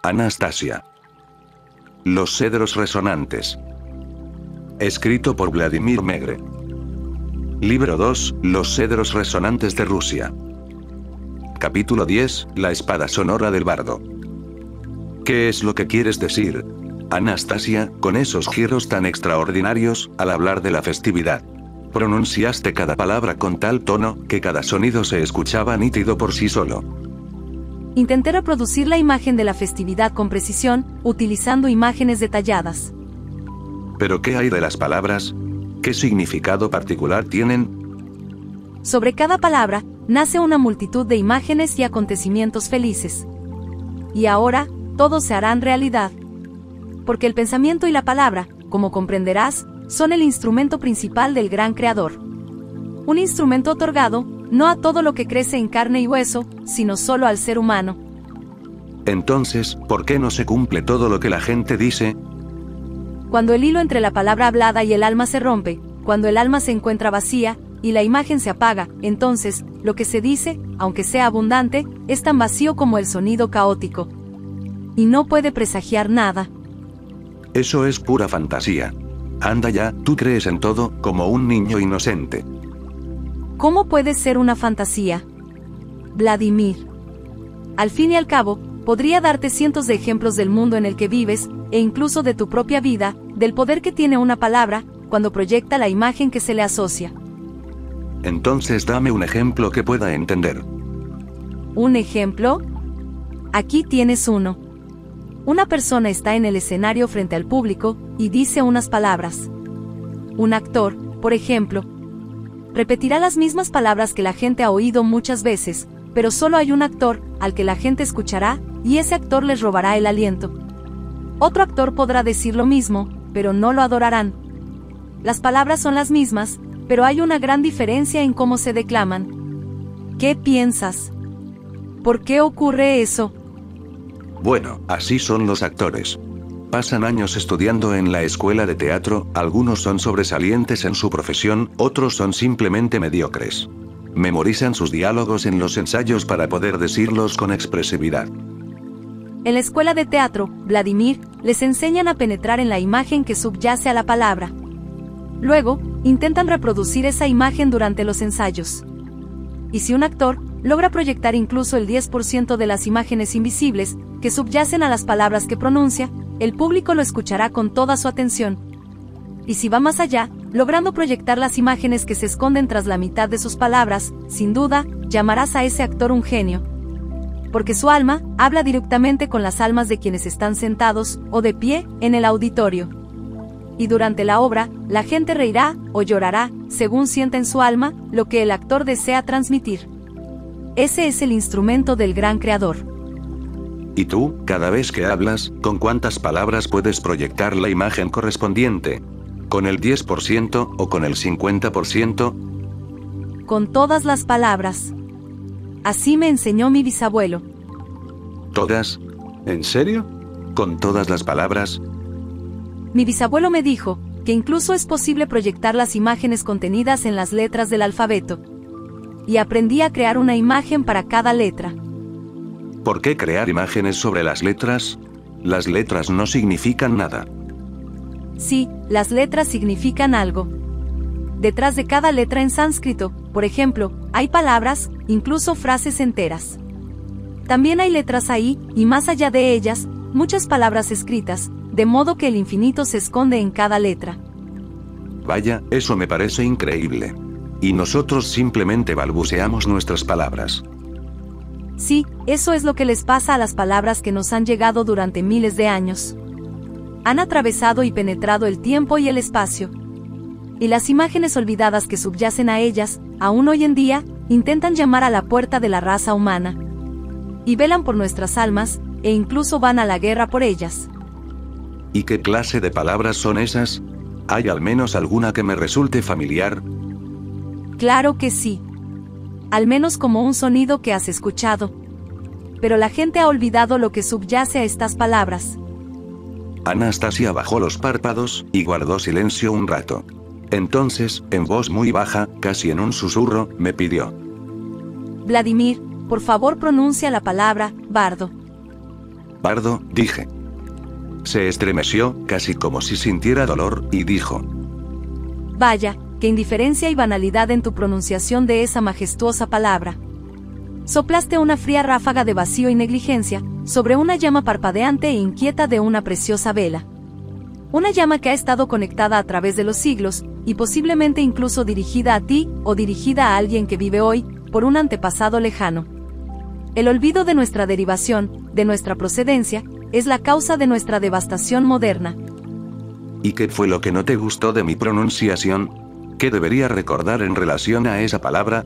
Anastasia. Los cedros resonantes. Escrito por Vladimir Megre. Libro 2, Los cedros resonantes de Rusia. Capítulo 10, La espada sonora del bardo. ¿Qué es lo que quieres decir, Anastasia, con esos giros tan extraordinarios, al hablar de la festividad? Pronunciaste cada palabra con tal tono, que cada sonido se escuchaba nítido por sí solo. Intenté reproducir la imagen de la festividad con precisión, utilizando imágenes detalladas. ¿Pero qué hay de las palabras? ¿Qué significado particular tienen? Sobre cada palabra, nace una multitud de imágenes y acontecimientos felices. Y ahora, todos se harán realidad. Porque el pensamiento y la palabra, como comprenderás, son el instrumento principal del gran creador. Un instrumento otorgado, no a todo lo que crece en carne y hueso, sino solo al ser humano. Entonces, ¿por qué no se cumple todo lo que la gente dice? Cuando el hilo entre la palabra hablada y el alma se rompe, cuando el alma se encuentra vacía, y la imagen se apaga, entonces, lo que se dice, aunque sea abundante, es tan vacío como el sonido caótico. Y no puede presagiar nada. Eso es pura fantasía. Anda ya, tú crees en todo, como un niño inocente. ¿Cómo puede ser una fantasía? Vladimir. Al fin y al cabo, podría darte cientos de ejemplos del mundo en el que vives, e incluso de tu propia vida, del poder que tiene una palabra, cuando proyecta la imagen que se le asocia. Entonces dame un ejemplo que pueda entender. ¿Un ejemplo? Aquí tienes uno. Una persona está en el escenario frente al público, y dice unas palabras. Un actor, por ejemplo, repetirá las mismas palabras que la gente ha oído muchas veces, pero solo hay un actor, al que la gente escuchará, y ese actor les robará el aliento. Otro actor podrá decir lo mismo, pero no lo adorarán. Las palabras son las mismas, pero hay una gran diferencia en cómo se declaman. ¿Qué piensas? ¿Por qué ocurre eso? Bueno, así son los actores. Pasan años estudiando en la escuela de teatro, algunos son sobresalientes en su profesión, otros son simplemente mediocres. Memorizan sus diálogos en los ensayos para poder decirlos con expresividad. En la escuela de teatro, Vladimir, les enseñan a penetrar en la imagen que subyace a la palabra. Luego, intentan reproducir esa imagen durante los ensayos. Y si un actor logra proyectar incluso el 10% de las imágenes invisibles que subyacen a las palabras que pronuncia, el público lo escuchará con toda su atención. Y si va más allá, logrando proyectar las imágenes que se esconden tras la mitad de sus palabras, sin duda, llamarás a ese actor un genio. Porque su alma habla directamente con las almas de quienes están sentados o de pie en el auditorio. Y durante la obra, la gente reirá o llorará, según sienta en su alma, lo que el actor desea transmitir. Ese es el instrumento del gran creador. ¿Y tú, cada vez que hablas, con cuántas palabras puedes proyectar la imagen correspondiente? ¿Con el 10% o con el 50%? Con todas las palabras. Así me enseñó mi bisabuelo. ¿Todas? ¿En serio? ¿Con todas las palabras? Mi bisabuelo me dijo que incluso es posible proyectar las imágenes contenidas en las letras del alfabeto. Y aprendí a crear una imagen para cada letra. ¿Por qué crear imágenes sobre las letras? Las letras no significan nada. Sí, las letras significan algo. Detrás de cada letra en sánscrito, por ejemplo, hay palabras, incluso frases enteras. También hay letras ahí, y más allá de ellas, muchas palabras escritas, de modo que el infinito se esconde en cada letra. Vaya, eso me parece increíble. Y nosotros simplemente balbuceamos nuestras palabras. Sí, eso es lo que les pasa a las palabras que nos han llegado durante miles de años. Han atravesado y penetrado el tiempo y el espacio. Y las imágenes olvidadas que subyacen a ellas, aún hoy en día, intentan llamar a la puerta de la raza humana. Y velan por nuestras almas, e incluso van a la guerra por ellas. ¿Y qué clase de palabras son esas? ¿Hay al menos alguna que me resulte familiar? Claro que sí. Al menos como un sonido que has escuchado. Pero la gente ha olvidado lo que subyace a estas palabras. Anastasia bajó los párpados, y guardó silencio un rato. Entonces, en voz muy baja, casi en un susurro, me pidió: Vladimir, por favor pronuncia la palabra, bardo. Bardo, dije. Se estremeció, casi como si sintiera dolor, y dijo: Vaya, qué indiferencia y banalidad en tu pronunciación de esa majestuosa palabra. Soplaste una fría ráfaga de vacío y negligencia sobre una llama parpadeante e inquieta de una preciosa vela. Una llama que ha estado conectada a través de los siglos, y posiblemente incluso dirigida a ti, o dirigida a alguien que vive hoy, por un antepasado lejano. El olvido de nuestra derivación, de nuestra procedencia, es la causa de nuestra devastación moderna. ¿Y qué fue lo que no te gustó de mi pronunciación? ¿Qué debería recordar en relación a esa palabra?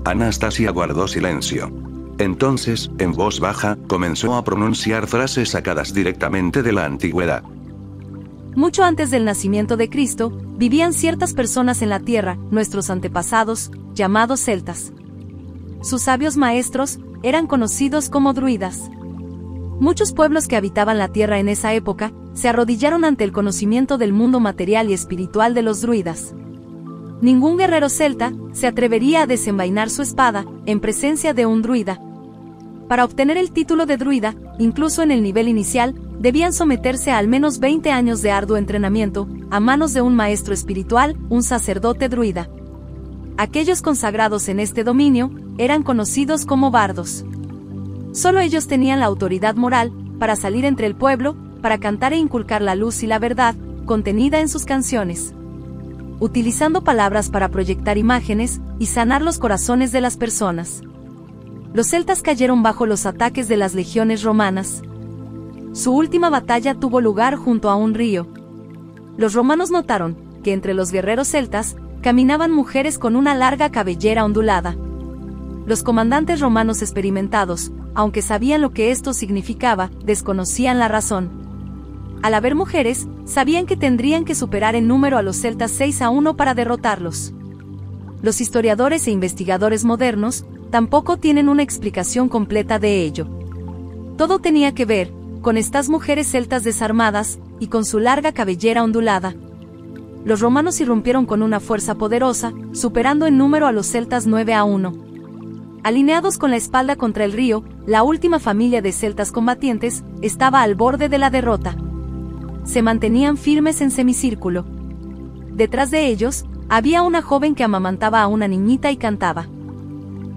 Anastasia guardó silencio. Entonces, en voz baja, comenzó a pronunciar frases sacadas directamente de la antigüedad. Mucho antes del nacimiento de Cristo, vivían ciertas personas en la tierra, nuestros antepasados, llamados celtas. Sus sabios maestros eran conocidos como druidas. Muchos pueblos que habitaban la tierra en esa época se arrodillaron ante el conocimiento del mundo material y espiritual de los druidas. Ningún guerrero celta se atrevería a desenvainar su espada en presencia de un druida. Para obtener el título de druida, incluso en el nivel inicial, debían someterse a al menos 20 años de arduo entrenamiento, a manos de un maestro espiritual, un sacerdote druida. Aquellos consagrados en este dominio eran conocidos como bardos. Solo ellos tenían la autoridad moral para salir entre el pueblo, para cantar e inculcar la luz y la verdad contenida en sus canciones, utilizando palabras para proyectar imágenes y sanar los corazones de las personas. Los celtas cayeron bajo los ataques de las legiones romanas. Su última batalla tuvo lugar junto a un río. Los romanos notaron que entre los guerreros celtas caminaban mujeres con una larga cabellera ondulada. Los comandantes romanos experimentados, aunque sabían lo que esto significaba, desconocían la razón. Al haber mujeres, sabían que tendrían que superar en número a los celtas 6-1 para derrotarlos. Los historiadores e investigadores modernos tampoco tienen una explicación completa de ello. Todo tenía que ver con estas mujeres celtas desarmadas y con su larga cabellera ondulada. Los romanos irrumpieron con una fuerza poderosa, superando en número a los celtas 9-1. Alineados con la espalda contra el río, la última familia de celtas combatientes estaba al borde de la derrota. Se mantenían firmes en semicírculo. Detrás de ellos, había una joven que amamantaba a una niñita y cantaba.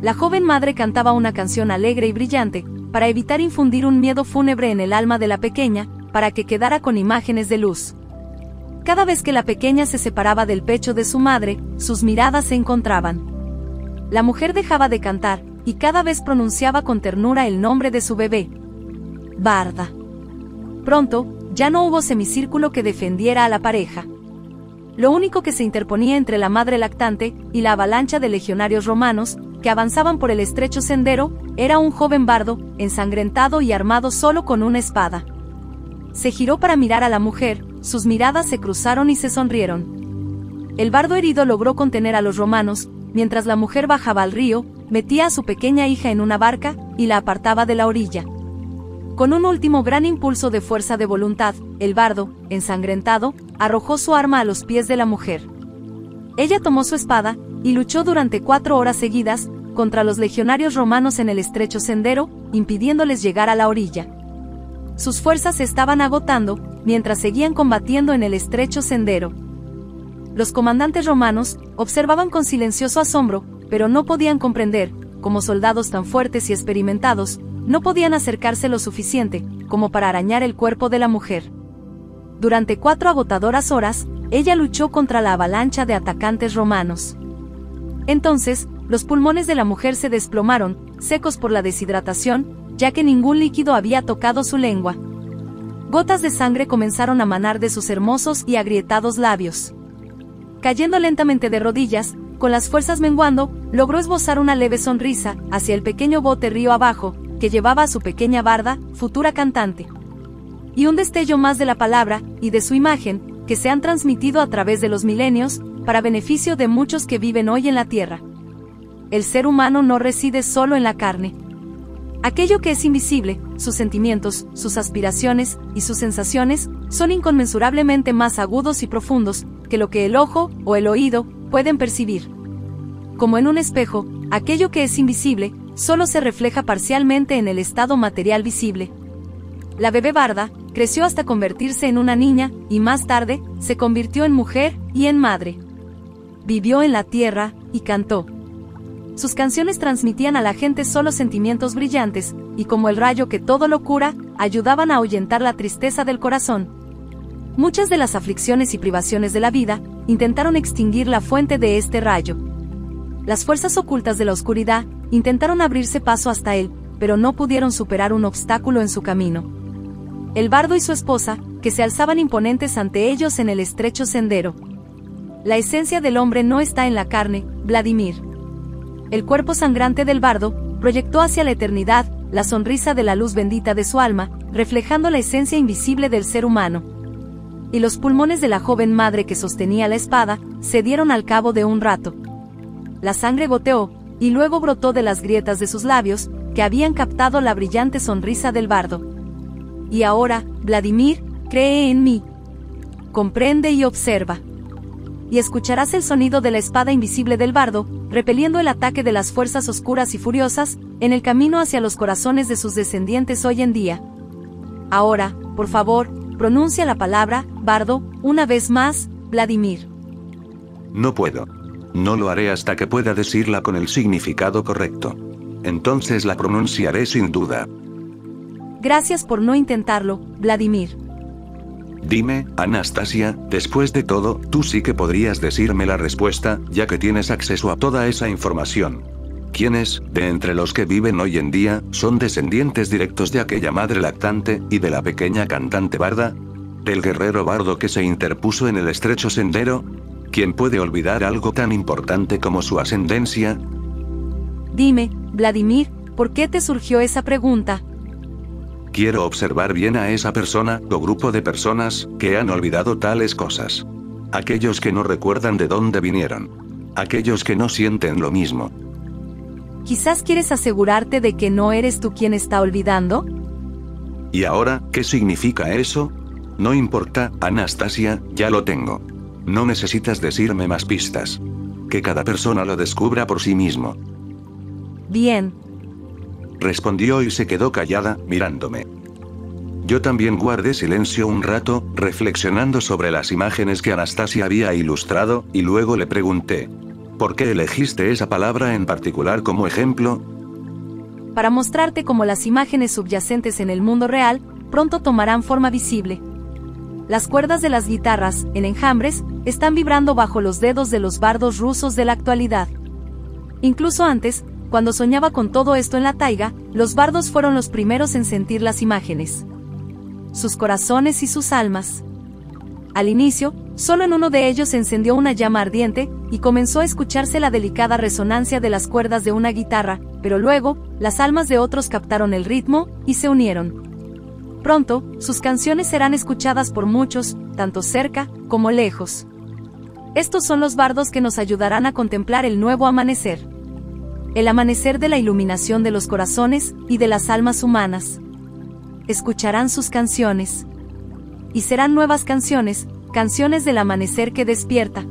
La joven madre cantaba una canción alegre y brillante, para evitar infundir un miedo fúnebre en el alma de la pequeña, para que quedara con imágenes de luz. Cada vez que la pequeña se separaba del pecho de su madre, sus miradas se encontraban. La mujer dejaba de cantar, y cada vez pronunciaba con ternura el nombre de su bebé. Barda. Pronto, ya no hubo semicírculo que defendiera a la pareja. Lo único que se interponía entre la madre lactante y la avalancha de legionarios romanos, que avanzaban por el estrecho sendero, era un joven bardo, ensangrentado y armado solo con una espada. Se giró para mirar a la mujer, sus miradas se cruzaron y se sonrieron. El bardo herido logró contener a los romanos, mientras la mujer bajaba al río, metía a su pequeña hija en una barca, y la apartaba de la orilla. Con un último gran impulso de fuerza de voluntad, el bardo, ensangrentado, arrojó su arma a los pies de la mujer. Ella tomó su espada, y luchó durante 4 horas seguidas, contra los legionarios romanos en el estrecho sendero, impidiéndoles llegar a la orilla. Sus fuerzas se estaban agotando, mientras seguían combatiendo en el estrecho sendero. Los comandantes romanos observaban con silencioso asombro, pero no podían comprender, como soldados tan fuertes y experimentados, no podían acercarse lo suficiente, como para arañar el cuerpo de la mujer. Durante 4 agotadoras horas, ella luchó contra la avalancha de atacantes romanos. Entonces, los pulmones de la mujer se desplomaron, secos por la deshidratación, ya que ningún líquido había tocado su lengua. Gotas de sangre comenzaron a manar de sus hermosos y agrietados labios. Cayendo lentamente de rodillas, con las fuerzas menguando, logró esbozar una leve sonrisa hacia el pequeño bote río abajo, que llevaba a su pequeña barda, futura cantante. Y un destello más de la palabra, y de su imagen, que se han transmitido a través de los milenios, para beneficio de muchos que viven hoy en la tierra. El ser humano no reside solo en la carne. Aquello que es invisible, sus sentimientos, sus aspiraciones, y sus sensaciones, son inconmensurablemente más agudos y profundos, que lo que el ojo, o el oído, pueden percibir. Como en un espejo, aquello que es invisible, solo se refleja parcialmente en el estado material visible. La bebé Barda creció hasta convertirse en una niña, y más tarde, se convirtió en mujer y en madre. Vivió en la tierra, y cantó. Sus canciones transmitían a la gente solo sentimientos brillantes, y como el rayo que todo lo cura, ayudaban a ahuyentar la tristeza del corazón. Muchas de las aflicciones y privaciones de la vida intentaron extinguir la fuente de este rayo. Las fuerzas ocultas de la oscuridad intentaron abrirse paso hasta él, pero no pudieron superar un obstáculo en su camino. El bardo y su esposa, que se alzaban imponentes ante ellos en el estrecho sendero. La esencia del hombre no está en la carne, Vladimir. El cuerpo sangrante del bardo proyectó hacia la eternidad la sonrisa de la luz bendita de su alma, reflejando la esencia invisible del ser humano. Y los pulmones de la joven madre que sostenía la espada cedieron al cabo de un rato. La sangre goteó, y luego brotó de las grietas de sus labios, que habían captado la brillante sonrisa del bardo. Y ahora, Vladimir, cree en mí. Comprende y observa. Y escucharás el sonido de la espada invisible del bardo, repeliendo el ataque de las fuerzas oscuras y furiosas, en el camino hacia los corazones de sus descendientes hoy en día. Ahora, por favor, pronuncia la palabra, bardo, una vez más, Vladimir. No puedo. No lo haré hasta que pueda decirla con el significado correcto. Entonces la pronunciaré sin duda. Gracias por no intentarlo, Vladimir. Dime, Anastasia, después de todo, tú sí que podrías decirme la respuesta, ya que tienes acceso a toda esa información. ¿Quiénes, de entre los que viven hoy en día, son descendientes directos de aquella madre lactante, y de la pequeña cantante barda? ¿Del guerrero bardo que se interpuso en el estrecho sendero? ¿Quién puede olvidar algo tan importante como su ascendencia? Dime, Vladimir, ¿por qué te surgió esa pregunta? Quiero observar bien a esa persona, o grupo de personas, que han olvidado tales cosas. Aquellos que no recuerdan de dónde vinieron. Aquellos que no sienten lo mismo. Quizás quieres asegurarte de que no eres tú quien está olvidando. ¿Y ahora, qué significa eso? No importa, Anastasia, ya lo tengo. No necesitas decirme más pistas. Que cada persona lo descubra por sí mismo. Bien. Respondió y se quedó callada, mirándome. Yo también guardé silencio un rato, reflexionando sobre las imágenes que Anastasia había ilustrado, y luego le pregunté: ¿por qué elegiste esa palabra en particular como ejemplo? Para mostrarte cómo las imágenes subyacentes en el mundo real, pronto tomarán forma visible. Las cuerdas de las guitarras, en enjambres, están vibrando bajo los dedos de los bardos rusos de la actualidad. Incluso antes, cuando soñaba con todo esto en la taiga, los bardos fueron los primeros en sentir las imágenes. Sus corazones y sus almas. Al inicio, solo en uno de ellos se encendió una llama ardiente, y comenzó a escucharse la delicada resonancia de las cuerdas de una guitarra, pero luego, las almas de otros captaron el ritmo, y se unieron. Pronto, sus canciones serán escuchadas por muchos, tanto cerca, como lejos. Estos son los bardos que nos ayudarán a contemplar el nuevo amanecer. El amanecer de la iluminación de los corazones, y de las almas humanas. Escucharán sus canciones. Y serán nuevas canciones, canciones del amanecer que despierta.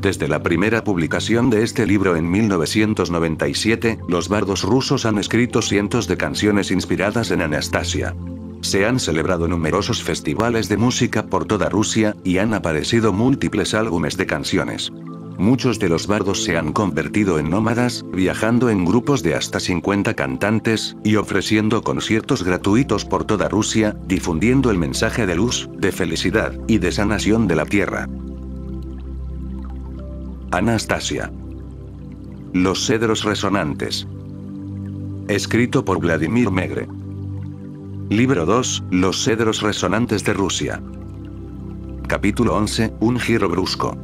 Desde la primera publicación de este libro en 1997, los bardos rusos han escrito cientos de canciones inspiradas en Anastasia. Se han celebrado numerosos festivales de música por toda Rusia, y han aparecido múltiples álbumes de canciones. Muchos de los bardos se han convertido en nómadas, viajando en grupos de hasta 50 cantantes, y ofreciendo conciertos gratuitos por toda Rusia, difundiendo el mensaje de luz, de felicidad, y de sanación de la tierra. Anastasia. Los cedros resonantes. Escrito por Vladimir Megre. Libro 2, Los cedros resonantes de Rusia. Capítulo 11, un giro brusco.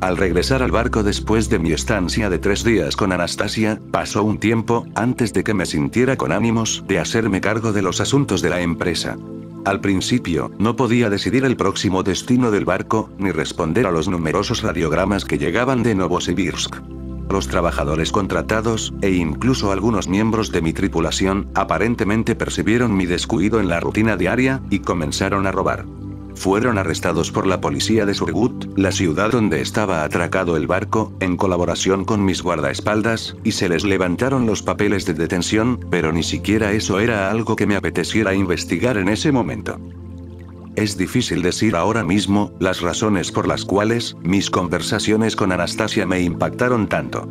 Al regresar al barco después de mi estancia de 3 días con Anastasia, pasó un tiempo, antes de que me sintiera con ánimos de hacerme cargo de los asuntos de la empresa. Al principio, no podía decidir el próximo destino del barco, ni responder a los numerosos radiogramas que llegaban de Novosibirsk. Los trabajadores contratados, e incluso algunos miembros de mi tripulación, aparentemente percibieron mi descuido en la rutina diaria, y comenzaron a robar. fueron arrestados por la policía de Surgut, la ciudad donde estaba atracado el barco, en colaboración con mis guardaespaldas, y se les levantaron los papeles de detención, pero ni siquiera eso era algo que me apeteciera investigar en ese momento. Es difícil decir ahora mismo las razones por las cuales mis conversaciones con Anastasia me impactaron tanto.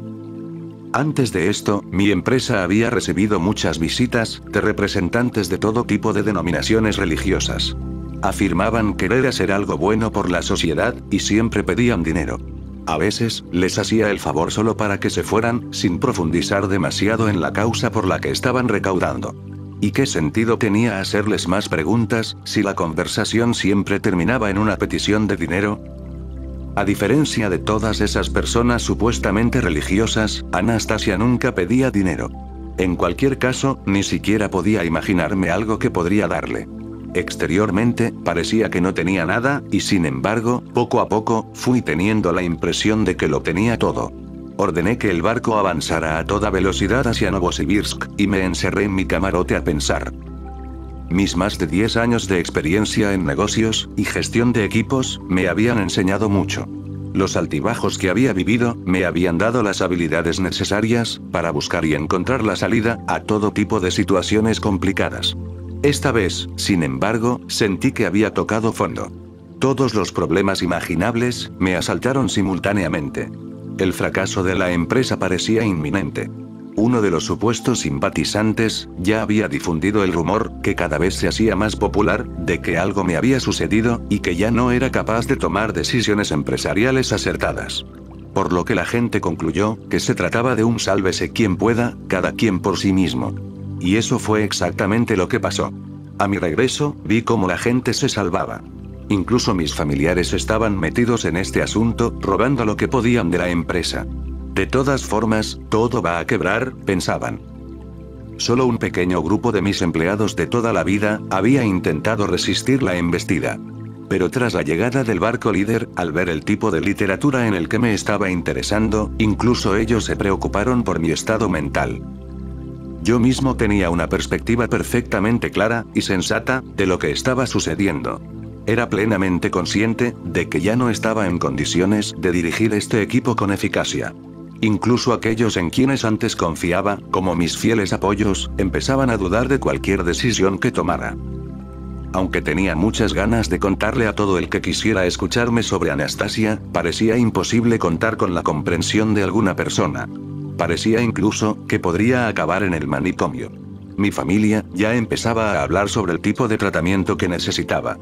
Antes de esto, mi empresa había recibido muchas visitas de representantes de todo tipo de denominaciones religiosas. Afirmaban querer hacer algo bueno por la sociedad, y siempre pedían dinero. A veces, les hacía el favor solo para que se fueran, sin profundizar demasiado en la causa por la que estaban recaudando. ¿Y qué sentido tenía hacerles más preguntas, si la conversación siempre terminaba en una petición de dinero? A diferencia de todas esas personas supuestamente religiosas, Anastasia nunca pedía dinero. En cualquier caso, ni siquiera podía imaginarme algo que podría darle. Exteriormente, parecía que no tenía nada, y sin embargo, poco a poco, fui teniendo la impresión de que lo tenía todo. Ordené que el barco avanzara a toda velocidad hacia Novosibirsk, y me encerré en mi camarote a pensar. Mis más de 10 años de experiencia en negocios y gestión de equipos me habían enseñado mucho. Los altibajos que había vivido me habían dado las habilidades necesarias para buscar y encontrar la salida a todo tipo de situaciones complicadas. Esta vez, sin embargo, sentí que había tocado fondo. Todos los problemas imaginables me asaltaron simultáneamente. El fracaso de la empresa parecía inminente. Uno de los supuestos simpatizantes ya había difundido el rumor, que cada vez se hacía más popular, de que algo me había sucedido, y que ya no era capaz de tomar decisiones empresariales acertadas. Por lo que la gente concluyó que se trataba de un sálvese quien pueda, cada quien por sí mismo. Y eso fue exactamente lo que pasó. A mi regreso, vi cómo la gente se salvaba. Incluso mis familiares estaban metidos en este asunto, robando lo que podían de la empresa. De todas formas, todo va a quebrar, pensaban. Solo un pequeño grupo de mis empleados de toda la vida había intentado resistir la embestida. Pero tras la llegada del barco líder, al ver el tipo de literatura en el que me estaba interesando, incluso ellos se preocuparon por mi estado mental. Yo mismo tenía una perspectiva perfectamente clara y sensata de lo que estaba sucediendo. Era plenamente consciente de que ya no estaba en condiciones de dirigir este equipo con eficacia. Incluso aquellos en quienes antes confiaba, como mis fieles apoyos, empezaban a dudar de cualquier decisión que tomara. Aunque tenía muchas ganas de contarle a todo el que quisiera escucharme sobre Anastasia, parecía imposible contar con la comprensión de alguna persona. Parecía incluso que podría acabar en el manicomio. Mi familia ya empezaba a hablar sobre el tipo de tratamiento que necesitaba.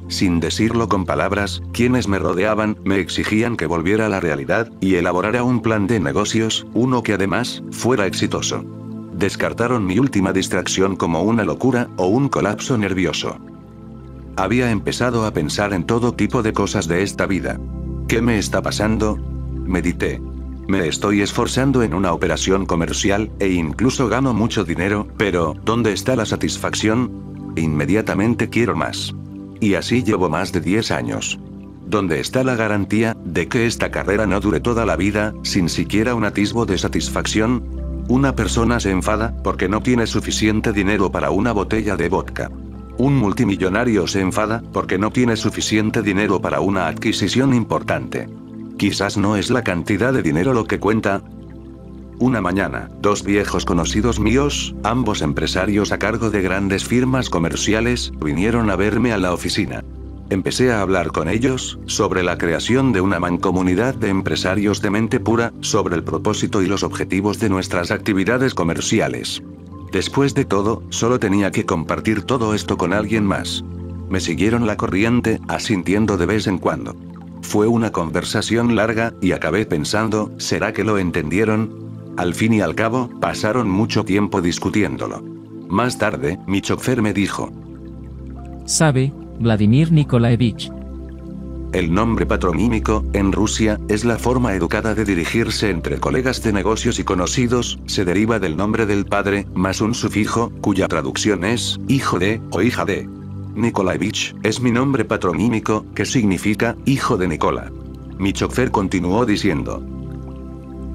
Sin decirlo con palabras, quienes me rodeaban me exigían que volviera a la realidad y elaborara un plan de negocios, uno que además fuera exitoso. Descartaron mi última distracción como una locura o un colapso nervioso. Había empezado a pensar en todo tipo de cosas de esta vida. ¿Qué me está pasando? Medité. Me estoy esforzando en una operación comercial, e incluso gano mucho dinero, pero ¿dónde está la satisfacción? Inmediatamente quiero más. Y así llevo más de 10 años. ¿Dónde está la garantía de que esta carrera no dure toda la vida, sin siquiera un atisbo de satisfacción? Una persona se enfada porque no tiene suficiente dinero para una botella de vodka. Un multimillonario se enfada porque no tiene suficiente dinero para una adquisición importante. Quizás no es la cantidad de dinero lo que cuenta. Una mañana, 2 viejos conocidos míos, ambos empresarios a cargo de grandes firmas comerciales, vinieron a verme a la oficina. Empecé a hablar con ellos sobre la creación de una mancomunidad de empresarios de mente pura, sobre el propósito y los objetivos de nuestras actividades comerciales. Después de todo, solo tenía que compartir todo esto con alguien más. Me siguieron la corriente, asintiendo de vez en cuando. Fue una conversación larga, y acabé pensando, ¿será que lo entendieron? Al fin y al cabo, pasaron mucho tiempo discutiéndolo. Más tarde, mi chofer me dijo: ¿Sabe, Vladimir Nikolaevich? El nombre patronímico, en Rusia, es la forma educada de dirigirse entre colegas de negocios y conocidos, se deriva del nombre del padre, más un sufijo, cuya traducción es, hijo de, o hija de. Nikolaevich, es mi nombre patronímico, que significa, hijo de Nicola. Mi chofer continuó diciendo: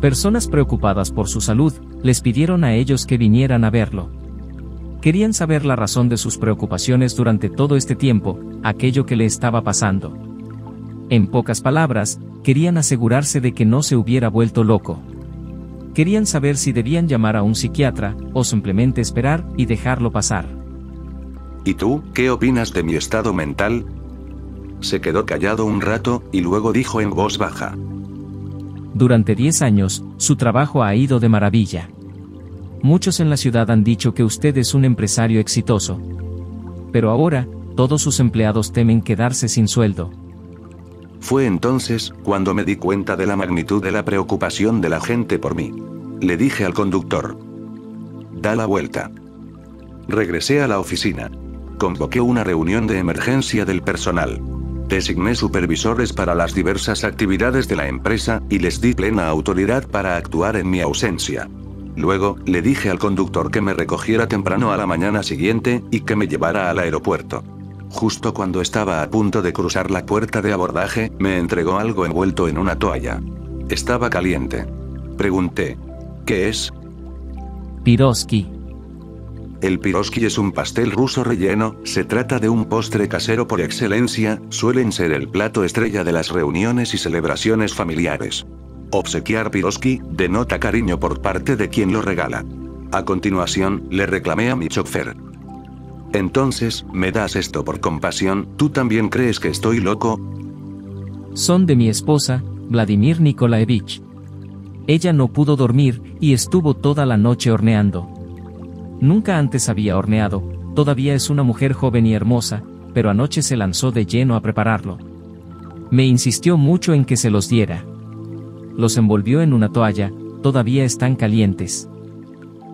Personas preocupadas por su salud, les pidieron a ellos que vinieran a verlo. Querían saber la razón de sus preocupaciones durante todo este tiempo, aquello que le estaba pasando. En pocas palabras, querían asegurarse de que no se hubiera vuelto loco. Querían saber si debían llamar a un psiquiatra, o simplemente esperar y dejarlo pasar. ¿Y tú, qué opinas de mi estado mental? Se quedó callado un rato, y luego dijo en voz baja. Durante 10 años, su trabajo ha ido de maravilla. Muchos en la ciudad han dicho que usted es un empresario exitoso. Pero ahora, todos sus empleados temen quedarse sin sueldo. Fue entonces, cuando me di cuenta de la magnitud de la preocupación de la gente por mí. Le dije al conductor. Da la vuelta. Regresé a la oficina. Convoqué una reunión de emergencia del personal. Designé supervisores para las diversas actividades de la empresa, y les di plena autoridad para actuar en mi ausencia. Luego, le dije al conductor que me recogiera temprano a la mañana siguiente, y que me llevara al aeropuerto. Justo cuando estaba a punto de cruzar la puerta de abordaje, me entregó algo envuelto en una toalla. Estaba caliente. Pregunté. ¿Qué es? Piroski. El piroski es un pastel ruso relleno, se trata de un postre casero por excelencia, suelen ser el plato estrella de las reuniones y celebraciones familiares. Obsequiar piroski denota cariño por parte de quien lo regala. A continuación, le reclamé a mi chofer. Entonces, ¿me das esto por compasión? ¿Tú también crees que estoy loco? Son de mi esposa, Vladimir Nikolaevich. Ella no pudo dormir, y estuvo toda la noche horneando. Nunca antes había horneado, todavía es una mujer joven y hermosa, pero anoche se lanzó de lleno a prepararlo. Me insistió mucho en que se los diera. Los envolvió en una toalla, todavía están calientes.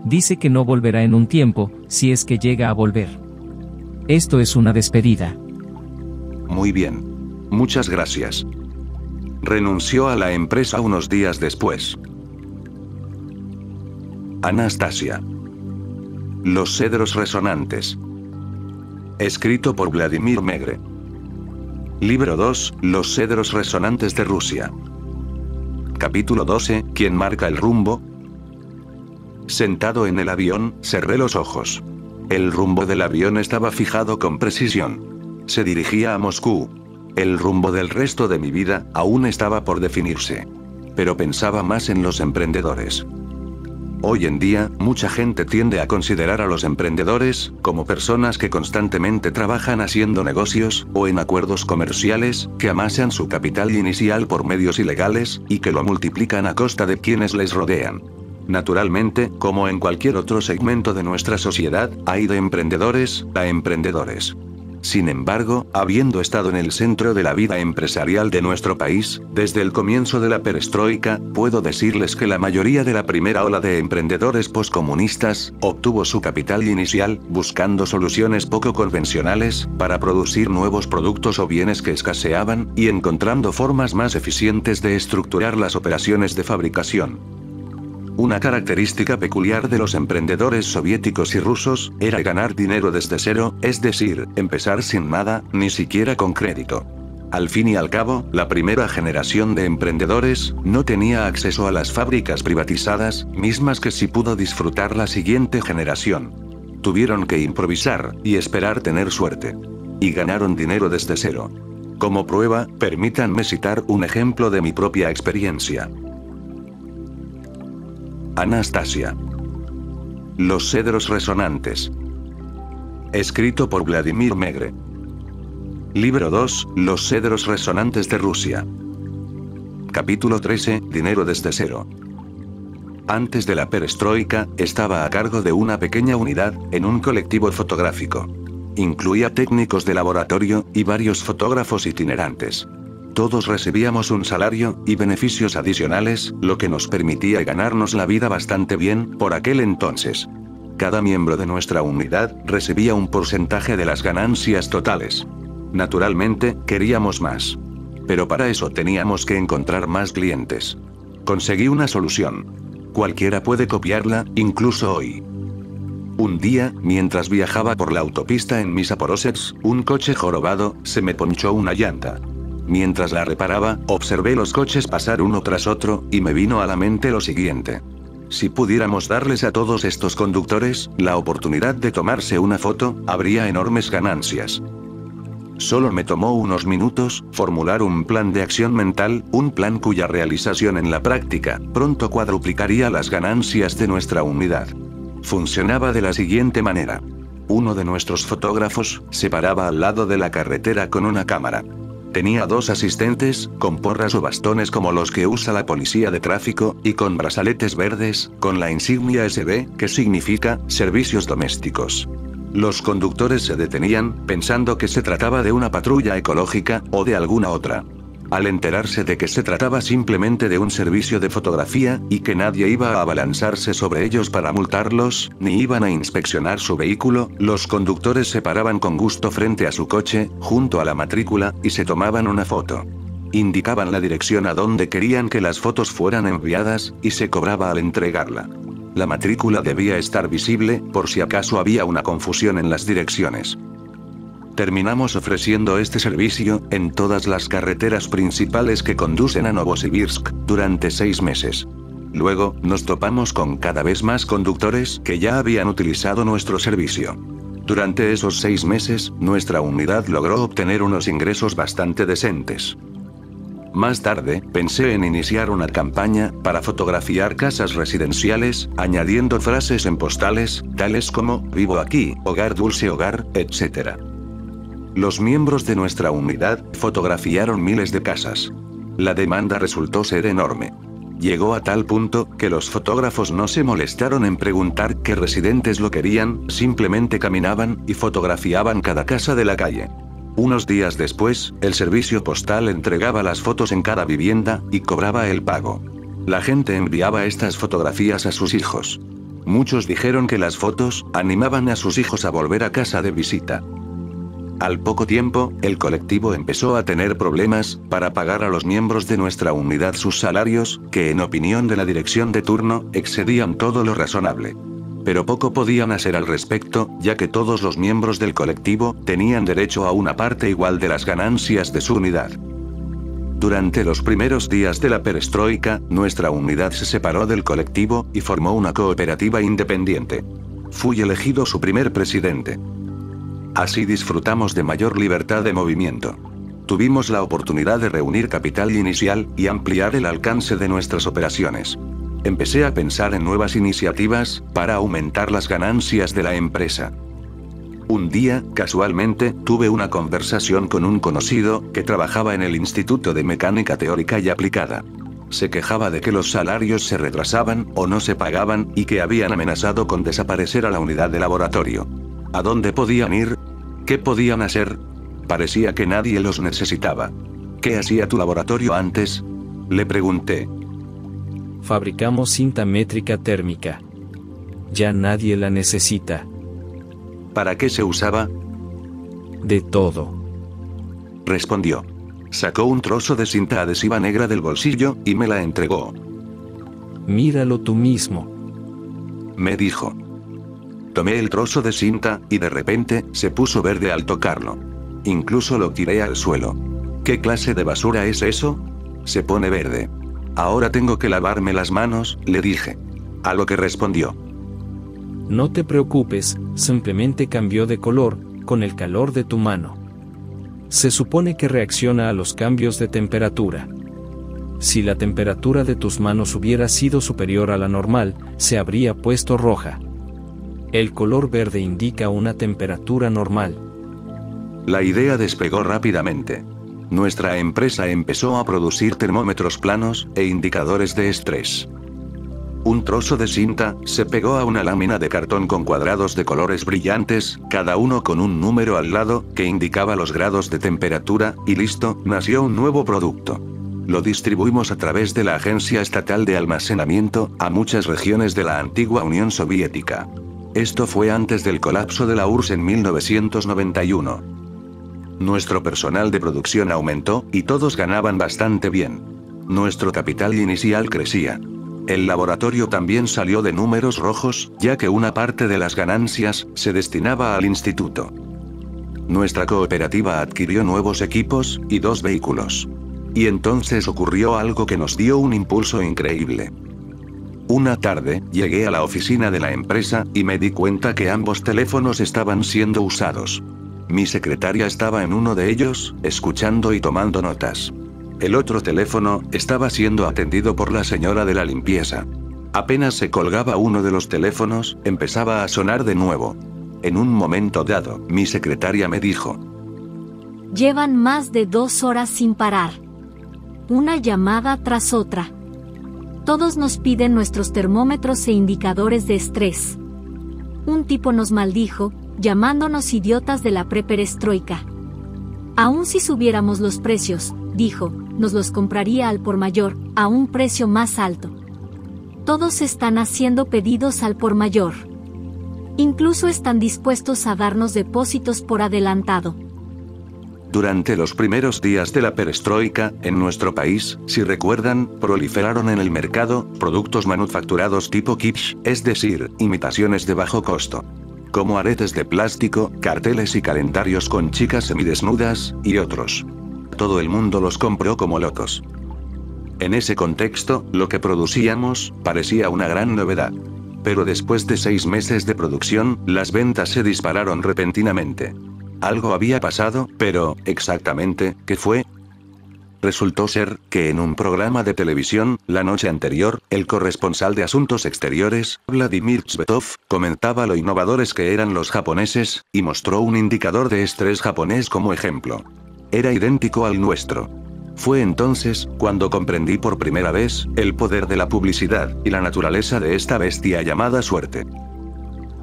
Dice que no volverá en un tiempo, si es que llega a volver. Esto es una despedida. Muy bien. Muchas gracias. Renunció a la empresa unos días después. Anastasia. Los cedros resonantes. Escrito por Vladimir Megre. Libro 2, Los cedros resonantes de Rusia. Capítulo 12, ¿Quién marca el rumbo? Sentado en el avión, cerré los ojos. El rumbo del avión estaba fijado con precisión. Se dirigía a Moscú. El rumbo del resto de mi vida aún estaba por definirse. Pero pensaba más en los emprendedores. Hoy en día, mucha gente tiende a considerar a los emprendedores como personas que constantemente trabajan haciendo negocios, o en acuerdos comerciales, que amasan su capital inicial por medios ilegales, y que lo multiplican a costa de quienes les rodean. Naturalmente, como en cualquier otro segmento de nuestra sociedad, hay de emprendedores a emprendedores. Sin embargo, habiendo estado en el centro de la vida empresarial de nuestro país, desde el comienzo de la perestroika, puedo decirles que la mayoría de la primera ola de emprendedores poscomunistas, obtuvo su capital inicial, buscando soluciones poco convencionales, para producir nuevos productos o bienes que escaseaban, y encontrando formas más eficientes de estructurar las operaciones de fabricación. Una característica peculiar de los emprendedores soviéticos y rusos, era ganar dinero desde cero, es decir, empezar sin nada, ni siquiera con crédito. Al fin y al cabo, la primera generación de emprendedores, no tenía acceso a las fábricas privatizadas, mismas que sí pudo disfrutar la siguiente generación. Tuvieron que improvisar, y esperar tener suerte. Y ganaron dinero desde cero. Como prueba, permítanme citar un ejemplo de mi propia experiencia. Anastasia. Los cedros resonantes. Escrito por Vladimir Megre. Libro 2, Los cedros resonantes de Rusia. Capítulo 13, Dinero desde cero. Antes de la perestroika, estaba a cargo de una pequeña unidad, en un colectivo fotográfico. Incluía técnicos de laboratorio, y varios fotógrafos itinerantes. Todos recibíamos un salario, y beneficios adicionales, lo que nos permitía ganarnos la vida bastante bien, por aquel entonces. Cada miembro de nuestra unidad, recibía un porcentaje de las ganancias totales. Naturalmente, queríamos más. Pero para eso teníamos que encontrar más clientes. Conseguí una solución. Cualquiera puede copiarla, incluso hoy. Un día, mientras viajaba por la autopista en mi Zaporozhets, un coche jorobado, se me ponchó una llanta. Mientras la reparaba, observé los coches pasar uno tras otro, y me vino a la mente lo siguiente. Si pudiéramos darles a todos estos conductores la oportunidad de tomarse una foto, habría enormes ganancias. Solo me tomó unos minutos formular un plan de acción mental, un plan cuya realización en la práctica pronto cuadruplicaría las ganancias de nuestra unidad. Funcionaba de la siguiente manera. Uno de nuestros fotógrafos se paraba al lado de la carretera con una cámara. Tenía 2 asistentes, con porras o bastones como los que usa la policía de tráfico, y con brazaletes verdes, con la insignia SB, que significa Servicios Domésticos. Los conductores se detenían, pensando que se trataba de una patrulla ecológica, o de alguna otra. Al enterarse de que se trataba simplemente de un servicio de fotografía, y que nadie iba a abalanzarse sobre ellos para multarlos, ni iban a inspeccionar su vehículo, los conductores se paraban con gusto frente a su coche, junto a la matrícula, y se tomaban una foto. Indicaban la dirección a donde querían que las fotos fueran enviadas, y se cobraba al entregarla. La matrícula debía estar visible, por si acaso había una confusión en las direcciones. Terminamos ofreciendo este servicio en todas las carreteras principales que conducen a Novosibirsk, durante 6 meses. Luego, nos topamos con cada vez más conductores que ya habían utilizado nuestro servicio. Durante esos 6 meses, nuestra unidad logró obtener unos ingresos bastante decentes. Más tarde, pensé en iniciar una campaña para fotografiar casas residenciales, añadiendo frases en postales, tales como "Vivo aquí", "Hogar dulce hogar", etc. Los miembros de nuestra unidad fotografiaron miles de casas. La demanda resultó ser enorme. Llegó a tal punto que los fotógrafos no se molestaron en preguntar qué residentes lo querían, simplemente caminaban y fotografiaban cada casa de la calle. Unos días después, el servicio postal entregaba las fotos en cada vivienda y cobraba el pago. La gente enviaba estas fotografías a sus hijos. Muchos dijeron que las fotos animaban a sus hijos a volver a casa de visita. Al poco tiempo, el colectivo empezó a tener problemas para pagar a los miembros de nuestra unidad sus salarios, que en opinión de la dirección de turno, excedían todo lo razonable. Pero poco podían hacer al respecto, ya que todos los miembros del colectivo tenían derecho a una parte igual de las ganancias de su unidad. Durante los primeros días de la perestroika, nuestra unidad se separó del colectivo y formó una cooperativa independiente. Fui elegido su primer presidente. Así disfrutamos de mayor libertad de movimiento. Tuvimos la oportunidad de reunir capital inicial y ampliar el alcance de nuestras operaciones. Empecé a pensar en nuevas iniciativas para aumentar las ganancias de la empresa. Un día, casualmente, tuve una conversación con un conocido que trabajaba en el Instituto de Mecánica Teórica y Aplicada. Se quejaba de que los salarios se retrasaban o no se pagaban y que habían amenazado con desaparecer a la unidad de laboratorio. ¿A dónde podían ir? ¿Qué podían hacer? Parecía que nadie los necesitaba. ¿Qué hacía tu laboratorio antes? Le pregunté. Fabricamos cinta métrica térmica. Ya nadie la necesita. ¿Para qué se usaba? De todo. Respondió. Sacó un trozo de cinta adhesiva negra del bolsillo y me la entregó. Míralo tú mismo. Me dijo. Tomé el trozo de cinta, y de repente, se puso verde al tocarlo. Incluso lo tiré al suelo. ¿Qué clase de basura es eso? Se pone verde. Ahora tengo que lavarme las manos, le dije. A lo que respondió. No te preocupes, simplemente cambió de color, con el calor de tu mano. Se supone que reacciona a los cambios de temperatura. Si la temperatura de tus manos hubiera sido superior a la normal, se habría puesto roja. El color verde indica una temperatura normal. La idea despegó rápidamente. Nuestra empresa empezó a producir termómetros planos e indicadores de estrés. Un trozo de cinta se pegó a una lámina de cartón con cuadrados de colores brillantes, cada uno con un número al lado, que indicaba los grados de temperatura, y listo, nació un nuevo producto. Lo distribuimos a través de la Agencia Estatal de Almacenamiento, a muchas regiones de la antigua Unión Soviética. Esto fue antes del colapso de la URSS en 1991. Nuestro personal de producción aumentó, y todos ganaban bastante bien. Nuestro capital inicial crecía. El laboratorio también salió de números rojos, ya que una parte de las ganancias se destinaba al instituto. Nuestra cooperativa adquirió nuevos equipos y 2 vehículos. Y entonces ocurrió algo que nos dio un impulso increíble. Una tarde, llegué a la oficina de la empresa, y me di cuenta que ambos teléfonos estaban siendo usados. Mi secretaria estaba en uno de ellos, escuchando y tomando notas. El otro teléfono estaba siendo atendido por la señora de la limpieza. Apenas se colgaba uno de los teléfonos, empezaba a sonar de nuevo. En un momento dado, mi secretaria me dijo: Llevan más de 2 horas sin parar. Una llamada tras otra. Todos nos piden nuestros termómetros e indicadores de estrés. Un tipo nos maldijo, llamándonos idiotas de la preperestroika. Aun si subiéramos los precios, dijo, nos los compraría al por mayor, a un precio más alto. Todos están haciendo pedidos al por mayor. Incluso están dispuestos a darnos depósitos por adelantado. Durante los primeros días de la perestroika, en nuestro país, si recuerdan, proliferaron en el mercado productos manufacturados tipo kitsch, es decir, imitaciones de bajo costo. Como aretes de plástico, carteles y calendarios con chicas semidesnudas, y otros. Todo el mundo los compró como locos. En ese contexto, lo que producíamos parecía una gran novedad. Pero después de 6 meses de producción, las ventas se dispararon repentinamente. Algo había pasado, pero, exactamente, ¿qué fue? Resultó ser que en un programa de televisión, la noche anterior, el corresponsal de Asuntos Exteriores, Vladimir Tsvetov, comentaba lo innovadores que eran los japoneses, y mostró un indicador de estrés japonés como ejemplo. Era idéntico al nuestro. Fue entonces, cuando comprendí por primera vez, el poder de la publicidad, y la naturaleza de esta bestia llamada suerte.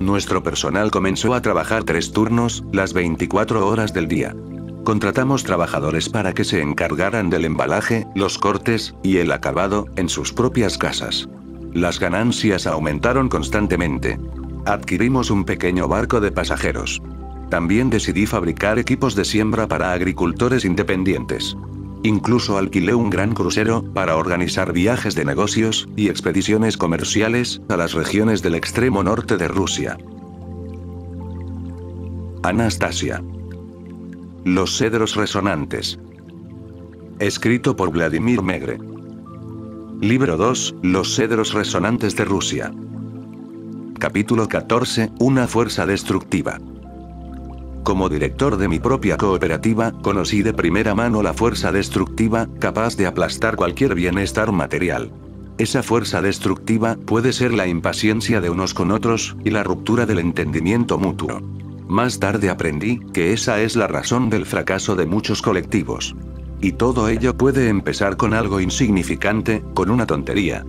Nuestro personal comenzó a trabajar 3 turnos, las 24 horas del día. Contratamos trabajadores para que se encargaran del embalaje, los cortes, y el acabado, en sus propias casas. Las ganancias aumentaron constantemente. Adquirimos un pequeño barco de pasajeros. También decidí fabricar equipos de siembra para agricultores independientes. Incluso alquilé un gran crucero, para organizar viajes de negocios, y expediciones comerciales, a las regiones del extremo norte de Rusia. Anastasia. Los cedros resonantes. Escrito por Vladimir Megre. Libro 2, Los cedros resonantes de Rusia. Capítulo 14, Una fuerza destructiva. Como director de mi propia cooperativa, conocí de primera mano la fuerza destructiva, capaz de aplastar cualquier bienestar material. Esa fuerza destructiva puede ser la impaciencia de unos con otros, y la ruptura del entendimiento mutuo. Más tarde aprendí que esa es la razón del fracaso de muchos colectivos. Y todo ello puede empezar con algo insignificante, con una tontería.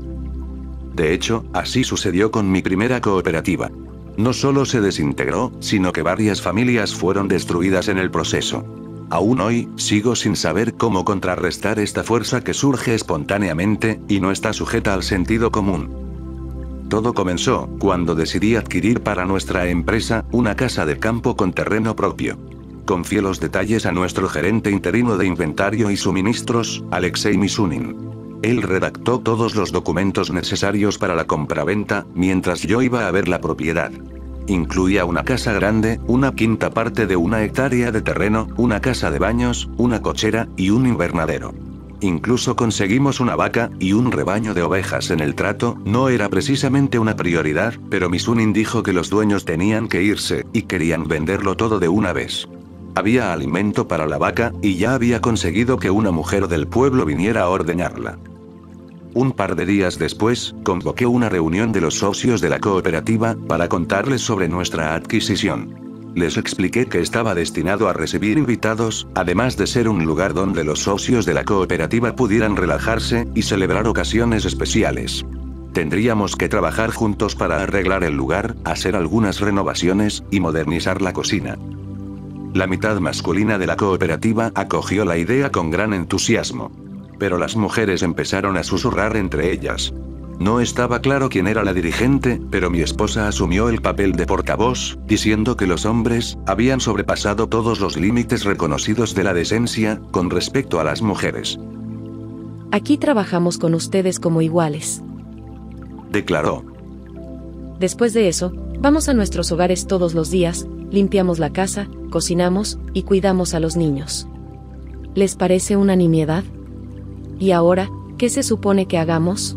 De hecho, así sucedió con mi primera cooperativa. No solo se desintegró, sino que varias familias fueron destruidas en el proceso. Aún hoy, sigo sin saber cómo contrarrestar esta fuerza que surge espontáneamente, y no está sujeta al sentido común. Todo comenzó, cuando decidí adquirir para nuestra empresa, una casa de campo con terreno propio. Confié los detalles a nuestro gerente interino de inventario y suministros, Alexei Misunin. Él redactó todos los documentos necesarios para la compraventa, mientras yo iba a ver la propiedad. Incluía una casa grande, una quinta parte de 1 hectárea de terreno, una casa de baños, una cochera, y un invernadero. Incluso conseguimos una vaca, y un rebaño de ovejas en el trato. No era precisamente una prioridad, pero Misunin dijo que los dueños tenían que irse, y querían venderlo todo de una vez. Había alimento para la vaca, y ya había conseguido que una mujer del pueblo viniera a ordeñarla. Un par de días después, convoqué una reunión de los socios de la cooperativa, para contarles sobre nuestra adquisición. Les expliqué que estaba destinado a recibir invitados, además de ser un lugar donde los socios de la cooperativa pudieran relajarse, y celebrar ocasiones especiales. Tendríamos que trabajar juntos para arreglar el lugar, hacer algunas renovaciones, y modernizar la cocina. La mitad masculina de la cooperativa acogió la idea con gran entusiasmo. Pero las mujeres empezaron a susurrar entre ellas. No estaba claro quién era la dirigente, pero mi esposa asumió el papel de portavoz, diciendo que los hombres habían sobrepasado todos los límites reconocidos de la decencia, con respecto a las mujeres. Aquí trabajamos con ustedes como iguales, declaró. Después de eso, vamos a nuestros hogares todos los días, limpiamos la casa, cocinamos, y cuidamos a los niños. ¿Les parece una nimiedad? ¿Y ahora, qué se supone que hagamos?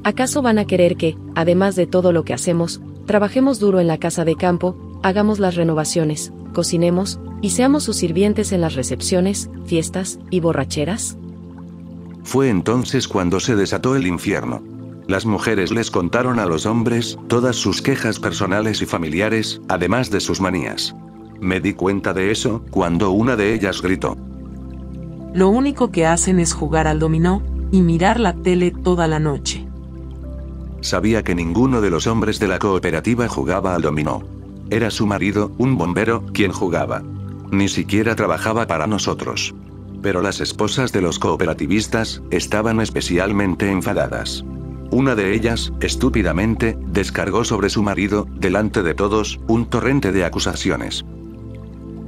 ¿Acaso van a querer que, además de todo lo que hacemos, trabajemos duro en la casa de campo, hagamos las renovaciones, cocinemos, y seamos sus sirvientes en las recepciones, fiestas y borracheras? Fue entonces cuando se desató el infierno. Las mujeres les contaron a los hombres todas sus quejas personales y familiares, además de sus manías. Me di cuenta de eso cuando una de ellas gritó: Lo único que hacen es jugar al dominó y mirar la tele toda la noche. Sabía que ninguno de los hombres de la cooperativa jugaba al dominó. Era su marido, un bombero, quien jugaba. Ni siquiera trabajaba para nosotros. Pero las esposas de los cooperativistas estaban especialmente enfadadas. Una de ellas, estúpidamente, descargó sobre su marido, delante de todos, un torrente de acusaciones.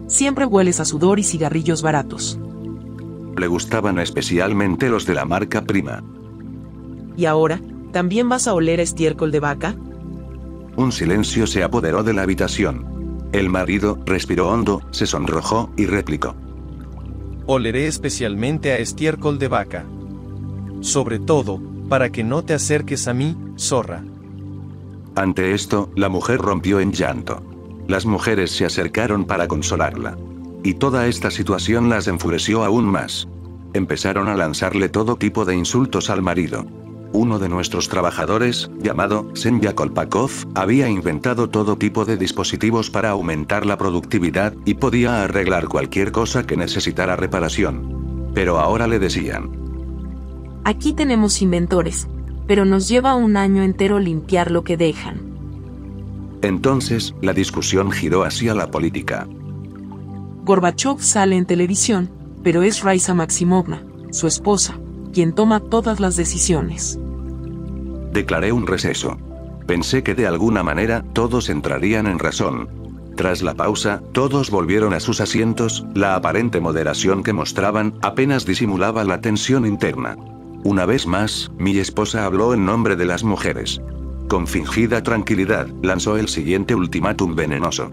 Siempre hueles a sudor y cigarrillos baratos. Le gustaban especialmente los de la marca Prima. ¿Y ahora, también vas a oler a estiércol de vaca? Un silencio se apoderó de la habitación. El marido respiró hondo, se sonrojó y replicó: Oleré especialmente a estiércol de vaca. Sobre todo, para que no te acerques a mí, zorra. Ante esto, la mujer rompió en llanto. Las mujeres se acercaron para consolarla. Y toda esta situación las enfureció aún más. Empezaron a lanzarle todo tipo de insultos al marido. Uno de nuestros trabajadores, llamado Senya Kolpakov, había inventado todo tipo de dispositivos para aumentar la productividad, y podía arreglar cualquier cosa que necesitara reparación. Pero ahora le decían: Aquí tenemos inventores, pero nos lleva un año entero limpiar lo que dejan. Entonces, la discusión giró hacia la política. Gorbachov sale en televisión, pero es Raisa Maximovna, su esposa, quien toma todas las decisiones. Declaré un receso. Pensé que de alguna manera todos entrarían en razón. Tras la pausa, todos volvieron a sus asientos. La aparente moderación que mostraban apenas disimulaba la tensión interna. Una vez más, mi esposa habló en nombre de las mujeres. Con fingida tranquilidad, lanzó el siguiente ultimátum venenoso: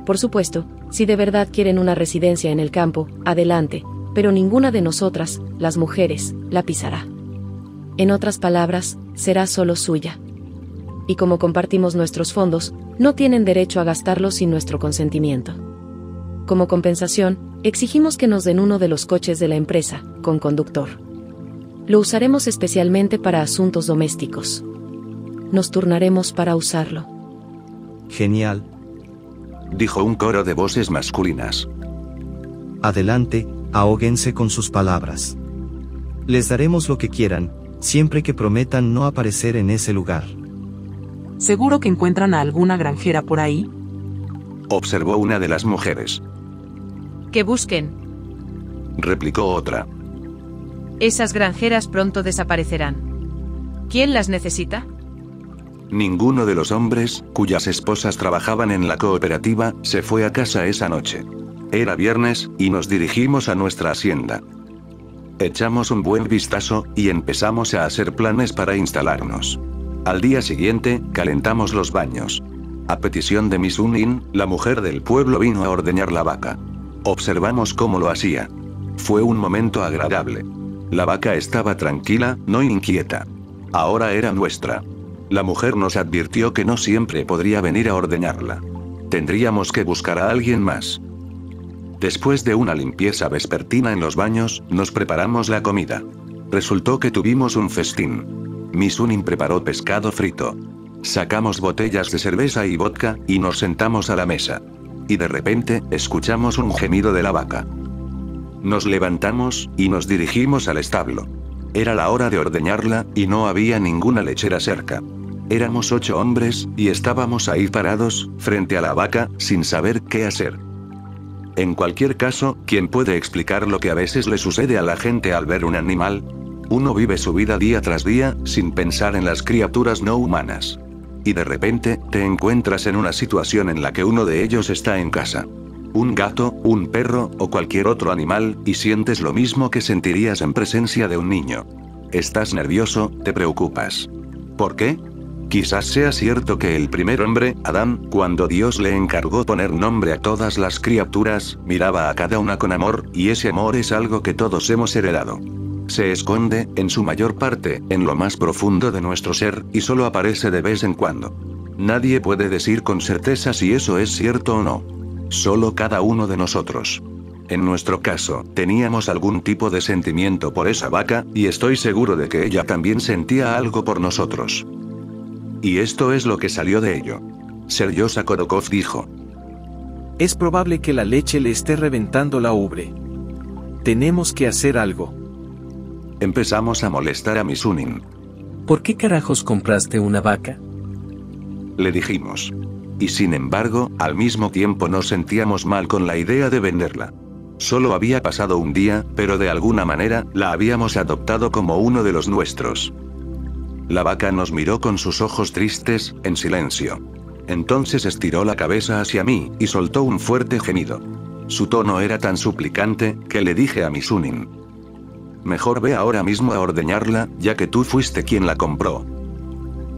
Por supuesto, si de verdad quieren una residencia en el campo, adelante, pero ninguna de nosotras, las mujeres, la pisará. En otras palabras, será solo suya. Y como compartimos nuestros fondos, no tienen derecho a gastarlos sin nuestro consentimiento. Como compensación, exigimos que nos den uno de los coches de la empresa, con conductor. Lo usaremos especialmente para asuntos domésticos. Nos turnaremos para usarlo. Genial. Dijo un coro de voces masculinas. Adelante, ahóguense con sus palabras. Les daremos lo que quieran, siempre que prometan no aparecer en ese lugar. ¿Seguro que encuentran a alguna granjera por ahí? Observó una de las mujeres. Que busquen. Replicó otra. Esas granjeras pronto desaparecerán. ¿Quién las necesita? Ninguno de los hombres, cuyas esposas trabajaban en la cooperativa, se fue a casa esa noche. Era viernes, y nos dirigimos a nuestra hacienda. Echamos un buen vistazo, y empezamos a hacer planes para instalarnos. Al día siguiente, calentamos los baños. A petición de Miss Unin, la mujer del pueblo vino a ordeñar la vaca. Observamos cómo lo hacía. Fue un momento agradable. La vaca estaba tranquila, no inquieta. Ahora era nuestra. La mujer nos advirtió que no siempre podría venir a ordeñarla. Tendríamos que buscar a alguien más. Después de una limpieza vespertina en los baños, nos preparamos la comida. Resultó que tuvimos un festín. Miss Unin preparó pescado frito. Sacamos botellas de cerveza y vodka, y nos sentamos a la mesa. Y de repente, escuchamos un gemido de la vaca. Nos levantamos, y nos dirigimos al establo. Era la hora de ordeñarla, y no había ninguna lechera cerca. Éramos 8 hombres, y estábamos ahí parados, frente a la vaca, sin saber qué hacer. En cualquier caso, ¿quién puede explicar lo que a veces le sucede a la gente al ver un animal? Uno vive su vida día tras día, sin pensar en las criaturas no humanas. Y de repente, te encuentras en una situación en la que uno de ellos está en casa. Un gato, un perro, o cualquier otro animal, y sientes lo mismo que sentirías en presencia de un niño. Estás nervioso, te preocupas. ¿Por qué? Quizás sea cierto que el primer hombre, Adán, cuando Dios le encargó poner nombre a todas las criaturas, miraba a cada una con amor, y ese amor es algo que todos hemos heredado. se esconde, en su mayor parte, en lo más profundo de nuestro ser, y solo aparece de vez en cuando. Nadie puede decir con certeza si eso es cierto o no. Solo cada uno de nosotros. En nuestro caso, teníamos algún tipo de sentimiento por esa vaca, y estoy seguro de que ella también sentía algo por nosotros. Y esto es lo que salió de ello. Seryosa Kodokov dijo: Es probable que la leche le esté reventando la ubre. Tenemos que hacer algo. Empezamos a molestar a Misunin. ¿Por qué carajos compraste una vaca? Le dijimos. Y sin embargo, al mismo tiempo nos sentíamos mal con la idea de venderla. Solo había pasado un día, pero de alguna manera, la habíamos adoptado como uno de los nuestros. La vaca nos miró con sus ojos tristes, en silencio. Entonces estiró la cabeza hacia mí, y soltó un fuerte gemido. Su tono era tan suplicante, que le dije a Misunin: mejor ve ahora mismo a ordeñarla, ya que tú fuiste quien la compró.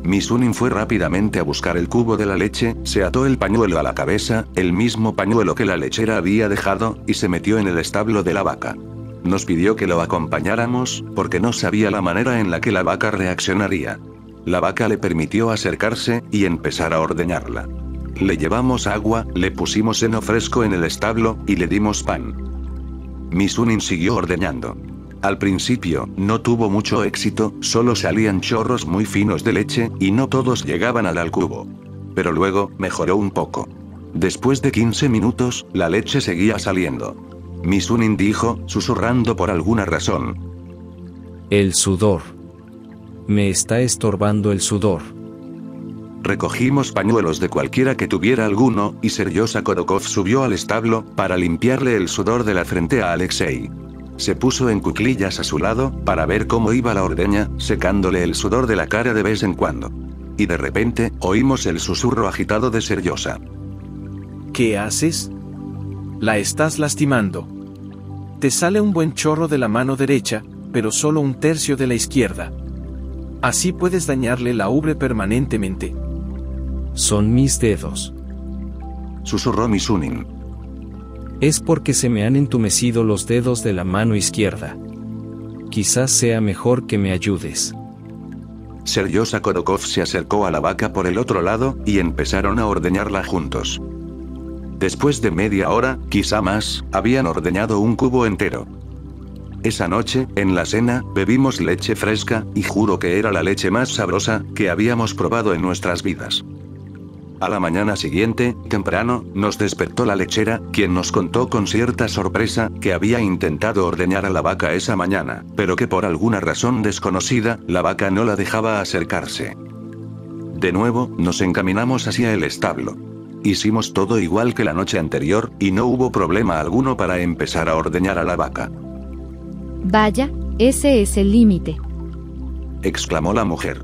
Misunin fue rápidamente a buscar el cubo de la leche, se ató el pañuelo a la cabeza, el mismo pañuelo que la lechera había dejado, y se metió en el establo de la vaca. Nos pidió que lo acompañáramos, porque no sabía la manera en la que la vaca reaccionaría. La vaca le permitió acercarse, y empezar a ordeñarla. Le llevamos agua, le pusimos heno fresco en el establo, y le dimos pan. Misunin siguió ordeñando. Al principio, no tuvo mucho éxito, solo salían chorros muy finos de leche, y no todos llegaban al cubo. Pero luego, mejoró un poco. Después de 15 minutos, la leche seguía saliendo. Misunin dijo, susurrando por alguna razón: el sudor. Me está estorbando el sudor. Recogimos pañuelos de cualquiera que tuviera alguno, y Seryosa Kodokov subió al establo, para limpiarle el sudor de la frente a Alexei. Se puso en cuclillas a su lado, para ver cómo iba la ordeña, secándole el sudor de la cara de vez en cuando. Y de repente, oímos el susurro agitado de Seryosa. ¿Qué haces? La estás lastimando. Te sale un buen chorro de la mano derecha, pero solo un tercio de la izquierda. Así puedes dañarle la ubre permanentemente. Son mis dedos. Susurró Misunin. Es porque se me han entumecido los dedos de la mano izquierda. Quizás sea mejor que me ayudes. Seryosa Kodokov se acercó a la vaca por el otro lado, y empezaron a ordeñarla juntos. Después de media hora, quizá más, habían ordeñado un cubo entero. Esa noche, en la cena, bebimos leche fresca, y juro que era la leche más sabrosa que habíamos probado en nuestras vidas. A la mañana siguiente, temprano, nos despertó la lechera, quien nos contó con cierta sorpresa, que había intentado ordeñar a la vaca esa mañana, pero que por alguna razón desconocida, la vaca no la dejaba acercarse. De nuevo, nos encaminamos hacia el establo. Hicimos todo igual que la noche anterior, y no hubo problema alguno para empezar a ordeñar a la vaca. Vaya, ese es el límite. Exclamó la mujer.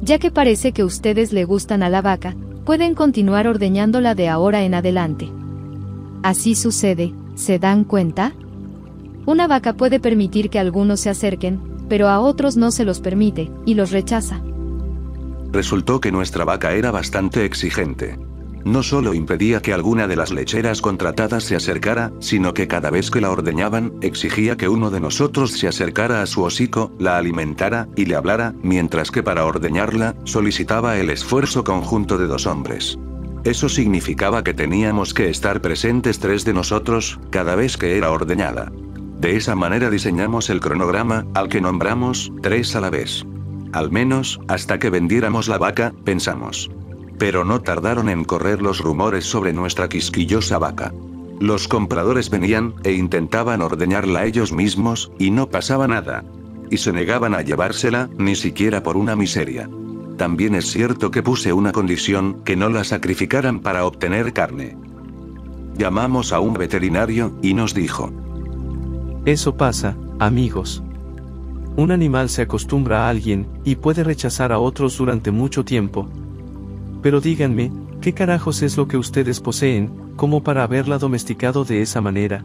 Ya que parece que ustedes le gustan a la vaca, pueden continuar ordeñándola de ahora en adelante. Así sucede, ¿se dan cuenta? Una vaca puede permitir que algunos se acerquen, pero a otros no se los permite, y los rechaza. Resultó que nuestra vaca era bastante exigente. No solo impedía que alguna de las lecheras contratadas se acercara, sino que cada vez que la ordeñaban, exigía que uno de nosotros se acercara a su hocico, la alimentara, y le hablara, mientras que para ordeñarla, solicitaba el esfuerzo conjunto de 2 hombres. Eso significaba que teníamos que estar presentes 3 de nosotros, cada vez que era ordeñada. De esa manera diseñamos el cronograma, al que nombramos 3 a la vez. Al menos, hasta que vendiéramos la vaca, pensamos. Pero no tardaron en correr los rumores sobre nuestra quisquillosa vaca. Los compradores venían, e intentaban ordeñarla ellos mismos, y no pasaba nada. Y se negaban a llevársela, ni siquiera por una miseria. También es cierto que puse una condición, que no la sacrificaran para obtener carne. Llamamos a un veterinario, y nos dijo: eso pasa, amigos. Un animal se acostumbra a alguien, y puede rechazar a otros durante mucho tiempo. Pero díganme, ¿qué carajos es lo que ustedes poseen, como para haberla domesticado de esa manera?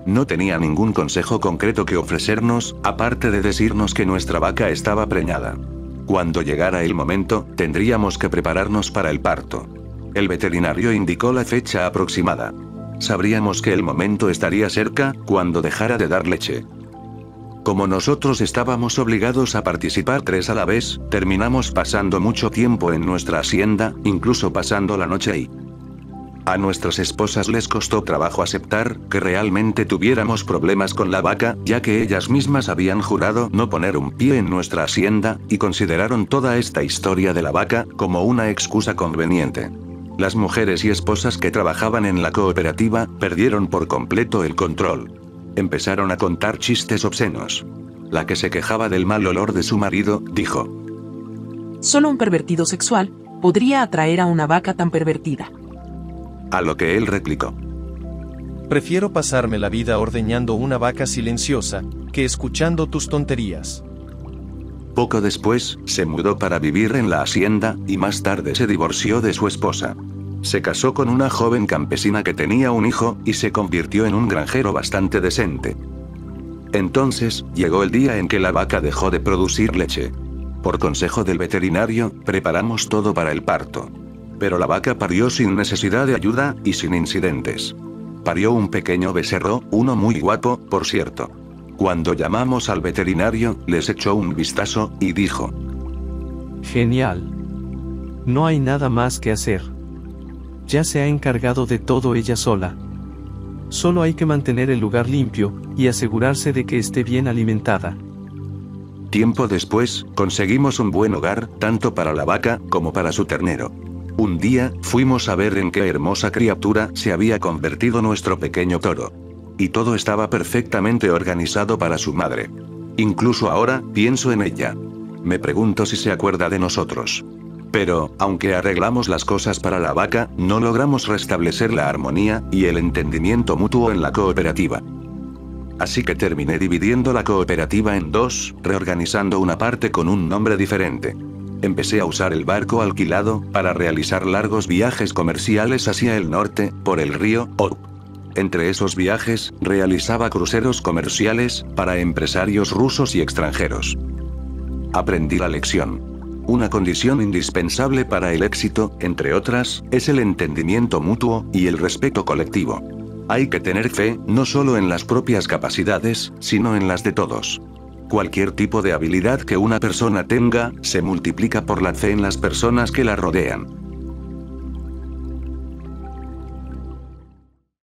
No tenía ningún consejo concreto que ofrecernos, aparte de decirnos que nuestra vaca estaba preñada. Cuando llegara el momento, tendríamos que prepararnos para el parto. El veterinario indicó la fecha aproximada. Sabríamos que el momento estaría cerca, cuando dejara de dar leche. Como nosotros estábamos obligados a participar 3 a la vez, terminamos pasando mucho tiempo en nuestra hacienda, incluso pasando la noche ahí. A nuestras esposas les costó trabajo aceptar que realmente tuviéramos problemas con la vaca, ya que ellas mismas habían jurado no poner un pie en nuestra hacienda, y consideraron toda esta historia de la vaca como una excusa conveniente. Las mujeres y esposas que trabajaban en la cooperativa perdieron por completo el control. Empezaron a contar chistes obscenos. La que se quejaba del mal olor de su marido, dijo: Solo un pervertido sexual podría atraer a una vaca tan pervertida. A lo que él replicó: Prefiero pasarme la vida ordeñando una vaca silenciosa, que escuchando tus tonterías. Poco después, se mudó para vivir en la hacienda, y más tarde se divorció de su esposa. Se casó con una joven campesina que tenía un hijo, y se convirtió en un granjero bastante decente. Entonces, llegó el día en que la vaca dejó de producir leche. Por consejo del veterinario, preparamos todo para el parto. Pero la vaca parió sin necesidad de ayuda, y sin incidentes. Parió un pequeño becerro, uno muy guapo, por cierto. Cuando llamamos al veterinario, les echó un vistazo, y dijo: Genial. No hay nada más que hacer. Ya se ha encargado de todo ella sola. Solo hay que mantener el lugar limpio, y asegurarse de que esté bien alimentada. Tiempo después, conseguimos un buen hogar, tanto para la vaca, como para su ternero. Un día, fuimos a ver en qué hermosa criatura se había convertido nuestro pequeño toro. Y todo estaba perfectamente organizado para su madre. Incluso ahora, pienso en ella. Me pregunto si se acuerda de nosotros. Pero, aunque arreglamos las cosas para la vaca, no logramos restablecer la armonía y el entendimiento mutuo en la cooperativa. Así que terminé dividiendo la cooperativa en 2, reorganizando una parte con un nombre diferente. Empecé a usar el barco alquilado para realizar largos viajes comerciales hacia el norte, por el río Ob. Entre esos viajes, realizaba cruceros comerciales para empresarios rusos y extranjeros. Aprendí la lección. Una condición indispensable para el éxito, entre otras, es el entendimiento mutuo y el respeto colectivo. Hay que tener fe, no solo en las propias capacidades, sino en las de todos. Cualquier tipo de habilidad que una persona tenga, se multiplica por la fe en las personas que la rodean.